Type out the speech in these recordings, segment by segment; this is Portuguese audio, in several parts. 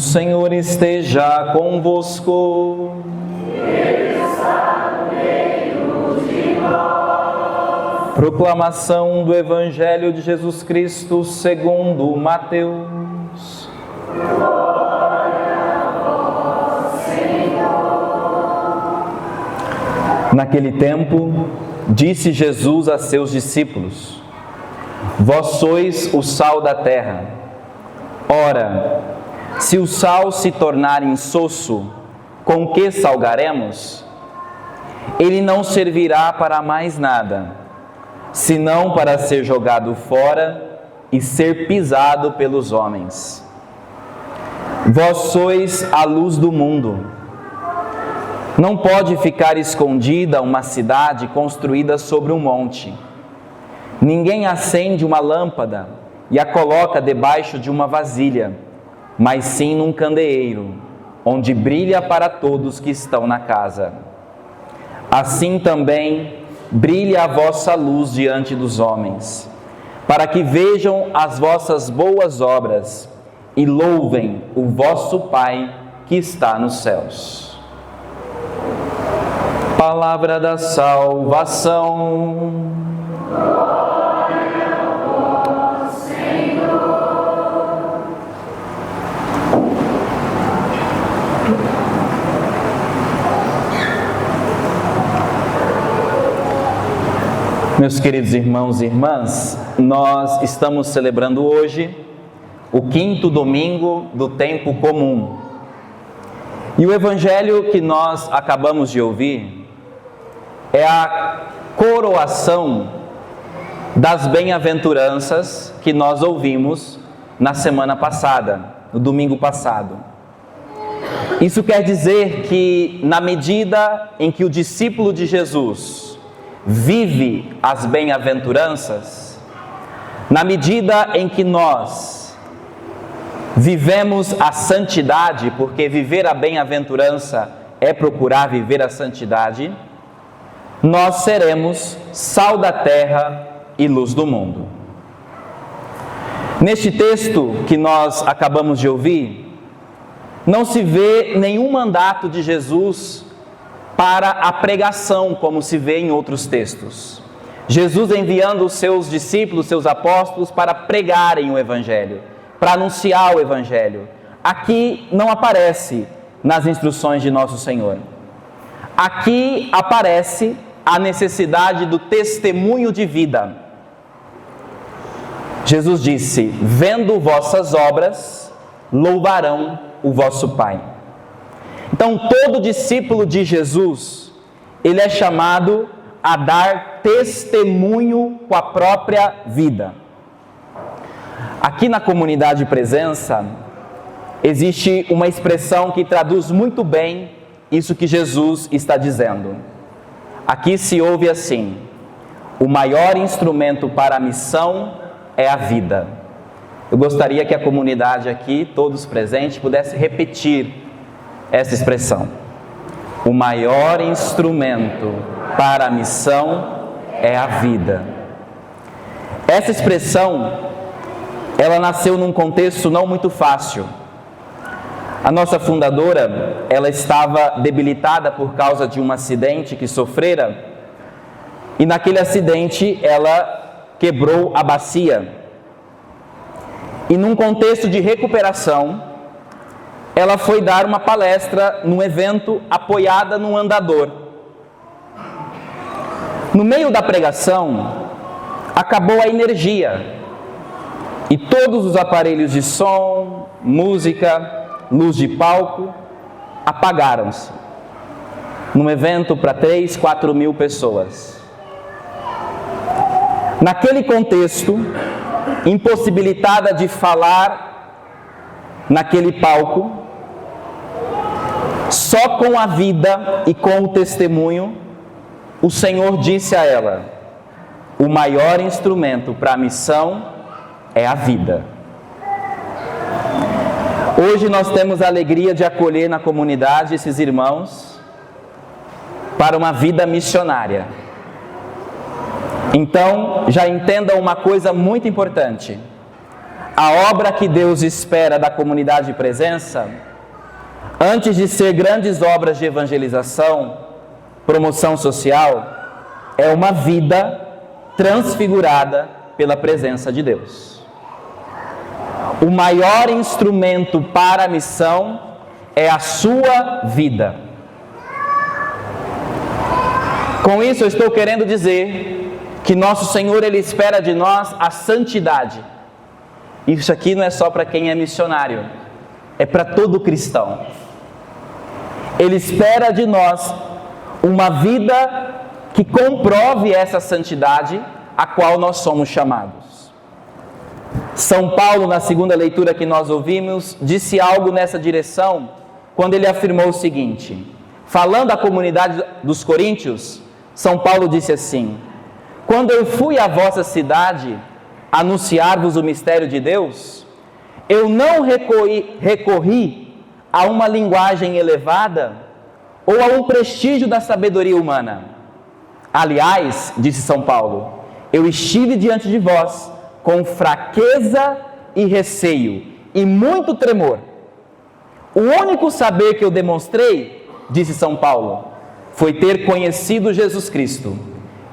Senhor esteja convosco. Ele está no meio de nós. Proclamação do Evangelho de Jesus Cristo segundo Mateus. Glória a vós, Senhor. Naquele tempo, disse Jesus a seus discípulos: Vós sois o sal da terra. Ora, se o sal se tornar insosso, com que salgaremos? Ele não servirá para mais nada, senão para ser jogado fora e ser pisado pelos homens. Vós sois a luz do mundo. Não pode ficar escondida uma cidade construída sobre um monte. Ninguém acende uma lâmpada e a coloca debaixo de uma vasilha, mas sim num candeeiro, onde brilha para todos que estão na casa. Assim também brilha a vossa luz diante dos homens, para que vejam as vossas boas obras e louvem o vosso Pai que está nos céus. Palavra da salvação. Meus queridos irmãos e irmãs, nós estamos celebrando hoje o 5º domingo do tempo comum. E o evangelho que nós acabamos de ouvir é a coroação das bem-aventuranças que nós ouvimos na semana passada, no domingo passado. Isso quer dizer que, na medida em que o discípulo de Jesus vive as bem-aventuranças, na medida em que nós vivemos a santidade, porque viver a bem-aventurança é procurar viver a santidade, nós seremos sal da terra e luz do mundo. Neste texto que nós acabamos de ouvir, não se vê nenhum mandato de Jesus para a pregação, como se vê em outros textos. Jesus enviando os seus discípulos, seus apóstolos, para pregarem o Evangelho, para anunciar o Evangelho. Aqui não aparece nas instruções de Nosso Senhor. Aqui aparece a necessidade do testemunho de vida. Jesus disse: vendo vossas obras, louvarão o vosso Pai. Então, todo discípulo de Jesus, ele é chamado a dar testemunho com a própria vida. Aqui na comunidade Presença, existe uma expressão que traduz muito bem isso que Jesus está dizendo. Aqui se ouve assim: o maior instrumento para a missão é a vida. Eu gostaria que a comunidade aqui, todos presentes, pudesse repetir essa expressão. O maior instrumento para a missão é a vida. Essa expressão, ela nasceu num contexto não muito fácil. A nossa fundadora, ela estava debilitada por causa de um acidente que sofrera, e naquele acidente ela quebrou a bacia. E num contexto de recuperação, ela foi dar uma palestra num evento apoiada num andador. No meio da pregação, acabou a energia e todos os aparelhos de som, música, luz de palco apagaram-se. Num evento para 3, 4 mil pessoas. Naquele contexto, impossibilitada de falar naquele palco, só com a vida e com o testemunho, o Senhor disse a ela: o maior instrumento para a missão é a vida. Hoje nós temos a alegria de acolher na comunidade esses irmãos para uma vida missionária. Então, já entenda uma coisa muito importante: a obra que Deus espera da comunidade de presença, antes de ser grandes obras de evangelização, promoção social, é uma vida transfigurada pela presença de Deus. O maior instrumento para a missão é a sua vida. Com isso eu estou querendo dizer que nosso Senhor, Ele espera de nós a santidade. Isso aqui não é só para quem é missionário, é para todo cristão. Ele espera de nós uma vida que comprove essa santidade a qual nós somos chamados. São Paulo, na segunda leitura que nós ouvimos, disse algo nessa direção quando ele afirmou o seguinte: falando à comunidade dos coríntios, São Paulo disse assim: quando eu fui à vossa cidade anunciar-vos o mistério de Deus, eu não recorri a uma linguagem elevada ou a um prestígio da sabedoria humana. Aliás, disse São Paulo, eu estive diante de vós com fraqueza e receio e muito tremor. O único saber que eu demonstrei, disse São Paulo, foi ter conhecido Jesus Cristo,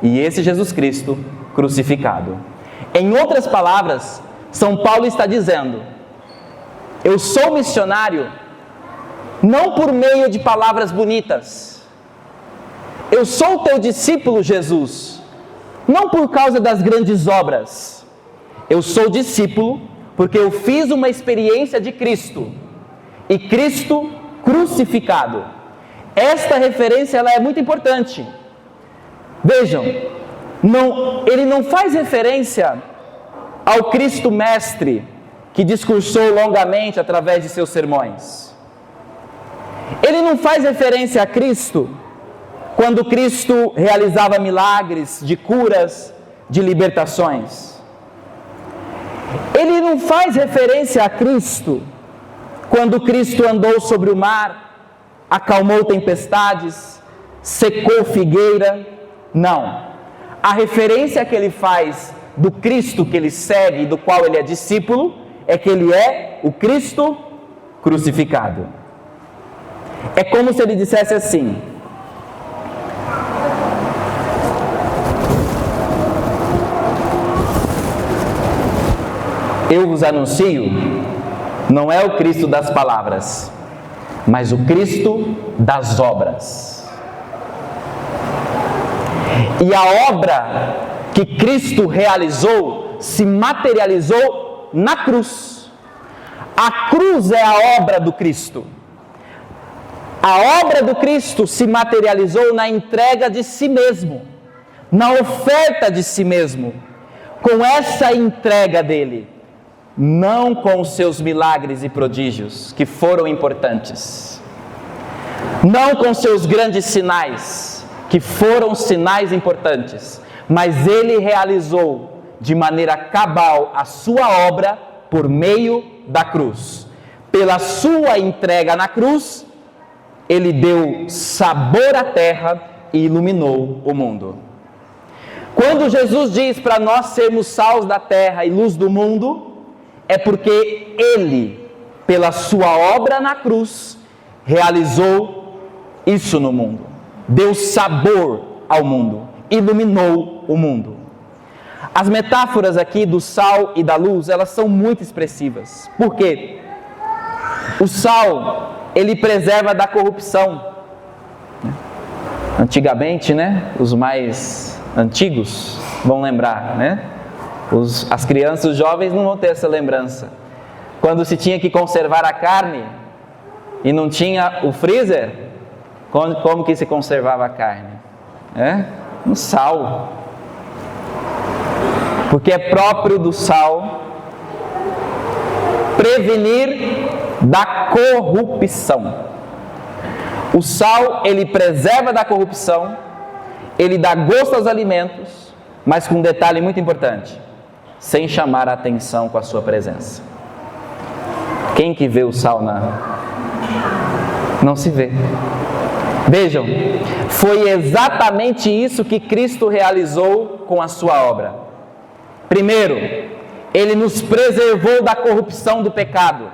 e esse Jesus Cristo crucificado. Em outras palavras, São Paulo está dizendo: eu sou missionário não por meio de palavras bonitas. Eu sou teu discípulo, Jesus, não por causa das grandes obras. Eu sou discípulo porque eu fiz uma experiência de Cristo, e Cristo crucificado. Esta referência ela é muito importante. Vejam, ele não faz referência ao Cristo Mestre, que discursou longamente através de seus sermões. Ele não faz referência a Cristo quando Cristo realizava milagres de curas, de libertações. Ele não faz referência a Cristo quando Cristo andou sobre o mar, acalmou tempestades, secou figueira. Não. A referência que ele faz do Cristo que ele segue e do qual ele é discípulo é que ele é o Cristo crucificado. É como se ele dissesse assim: eu vos anuncio, não é o Cristo das palavras, mas o Cristo das obras. E a obra que Cristo realizou se materializou na cruz. A cruz é a obra do Cristo. A obra do Cristo se materializou na entrega de si mesmo, na oferta de si mesmo. Com essa entrega dele, não com os seus milagres e prodígios, que foram importantes, não com seus grandes sinais, que foram sinais importantes, mas ele realizou de maneira cabal a sua obra por meio da cruz. Pela sua entrega na cruz, ele deu sabor à terra e iluminou o mundo. Quando Jesus diz para nós sermos sal da terra e luz do mundo, é porque ele, pela sua obra na cruz, realizou isso no mundo. Deu sabor ao mundo, iluminou o mundo. As metáforas aqui do sal e da luz, elas são muito expressivas. Por quê? O sal, ele preserva da corrupção. Antigamente, os mais antigos vão lembrar, as crianças, os jovens não vão ter essa lembrança. Quando se tinha que conservar a carne e não tinha o freezer, como que se conservava a carne? No sal. Porque é próprio do sal prevenir da corrupção. O sal, ele preserva da corrupção, ele dá gosto aos alimentos, mas com um detalhe muito importante: sem chamar a atenção com a sua presença. Quem que vê o sal não se vê. Vejam, foi exatamente isso que Cristo realizou com a sua obra. Primeiro, Ele nos preservou da corrupção do pecado.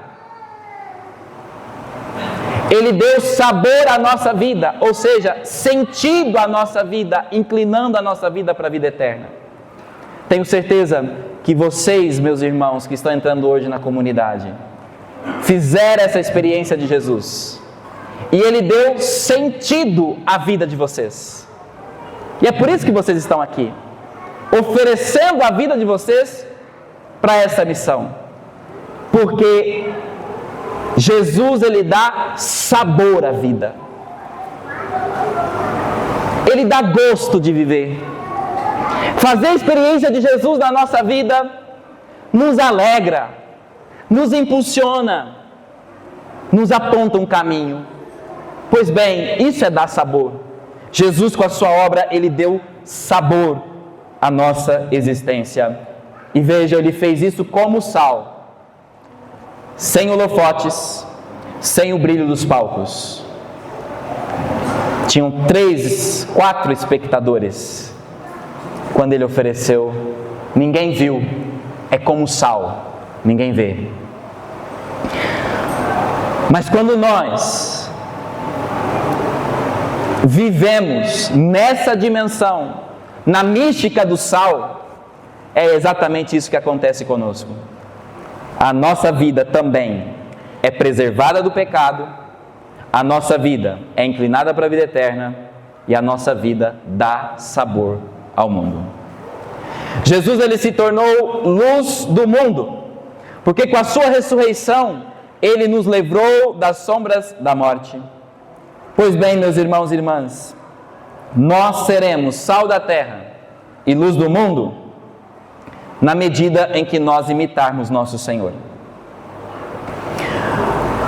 Ele deu sabor à nossa vida, ou seja, sentido à nossa vida, inclinando a nossa vida para a vida eterna. Tenho certeza que vocês, meus irmãos, que estão entrando hoje na comunidade, fizeram essa experiência de Jesus. E Ele deu sentido à vida de vocês. E é por isso que vocês estão aqui, oferecendo a vida de vocês para essa missão. Porque Jesus, Ele dá sabor à vida. Ele dá gosto de viver. Fazer a experiência de Jesus na nossa vida nos alegra, nos impulsiona, nos aponta um caminho. Pois bem, isso é dar sabor. Jesus, com a sua obra, Ele deu sabor à nossa existência. E veja, Ele fez isso como sal, sem holofotes, sem o brilho dos palcos. Tinham 4 espectadores quando Ele ofereceu. Ninguém viu, é como sal, ninguém vê. Mas quando nós vivemos nessa dimensão, na mística do sal, é exatamente isso que acontece conosco. A nossa vida também é preservada do pecado, a nossa vida é inclinada para a vida eterna e a nossa vida dá sabor ao mundo. Jesus, Ele se tornou luz do mundo, porque com a sua ressurreição Ele nos livrou das sombras da morte. Pois bem, meus irmãos e irmãs, nós seremos sal da terra e luz do mundo na medida em que nós imitarmos nosso Senhor.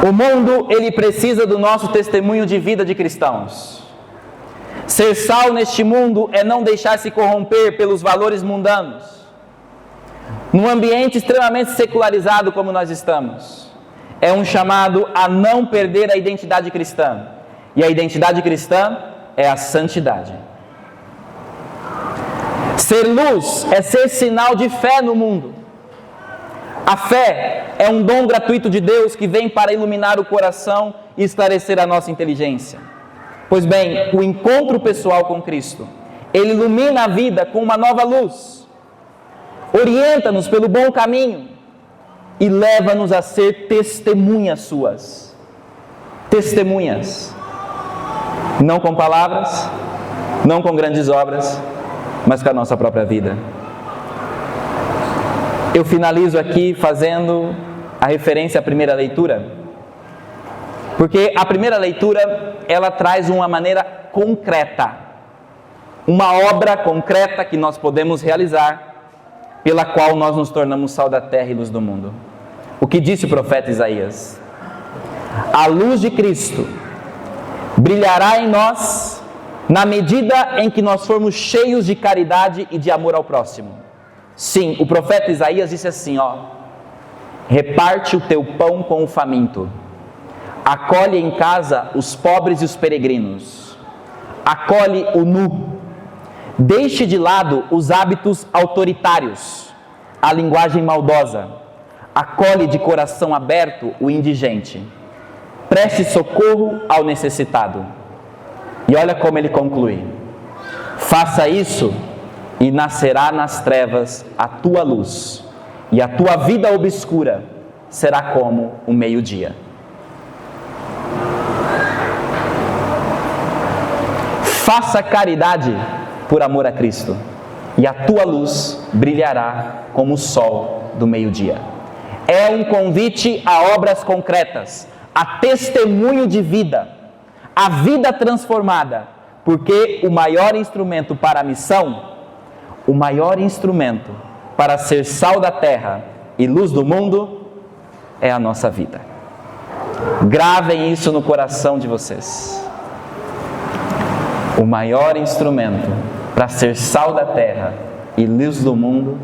O mundo, ele precisa do nosso testemunho de vida de cristãos. Ser sal neste mundo é não deixar se corromper pelos valores mundanos. Num ambiente extremamente secularizado como nós estamos, é um chamado a não perder a identidade cristã. E a identidade cristã é a santidade. Ser luz é ser sinal de fé no mundo. A fé é um dom gratuito de Deus que vem para iluminar o coração e esclarecer a nossa inteligência. Pois bem, o encontro pessoal com Cristo, Ele ilumina a vida com uma nova luz, orienta-nos pelo bom caminho e leva-nos a ser testemunhas suas. Testemunhas. Não com palavras, não com grandes obras, mas com a nossa própria vida. Eu finalizo aqui fazendo a referência à primeira leitura, porque a primeira leitura, ela traz uma maneira concreta, uma obra concreta que nós podemos realizar, pela qual nós nos tornamos sal da terra e luz do mundo. O que disse o profeta Isaías? A luz de Cristo brilhará em nós na medida em que nós formos cheios de caridade e de amor ao próximo. Sim, o profeta Isaías disse assim, reparte o teu pão com o faminto, acolhe em casa os pobres e os peregrinos, acolhe o nu, deixe de lado os hábitos autoritários, a linguagem maldosa, acolhe de coração aberto o indigente, preste socorro ao necessitado. E olha como ele conclui: faça isso e nascerá nas trevas a tua luz, e a tua vida obscura será como o meio-dia. Faça caridade por amor a Cristo, e a tua luz brilhará como o sol do meio-dia. É um convite a obras concretas, a testemunho de vida, a vida transformada, porque o maior instrumento para a missão, o maior instrumento para ser sal da terra e luz do mundo é a nossa vida. Gravem isso no coração de vocês. O maior instrumento para ser sal da terra e luz do mundo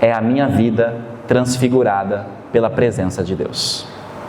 é a minha vida transfigurada pela presença de Deus.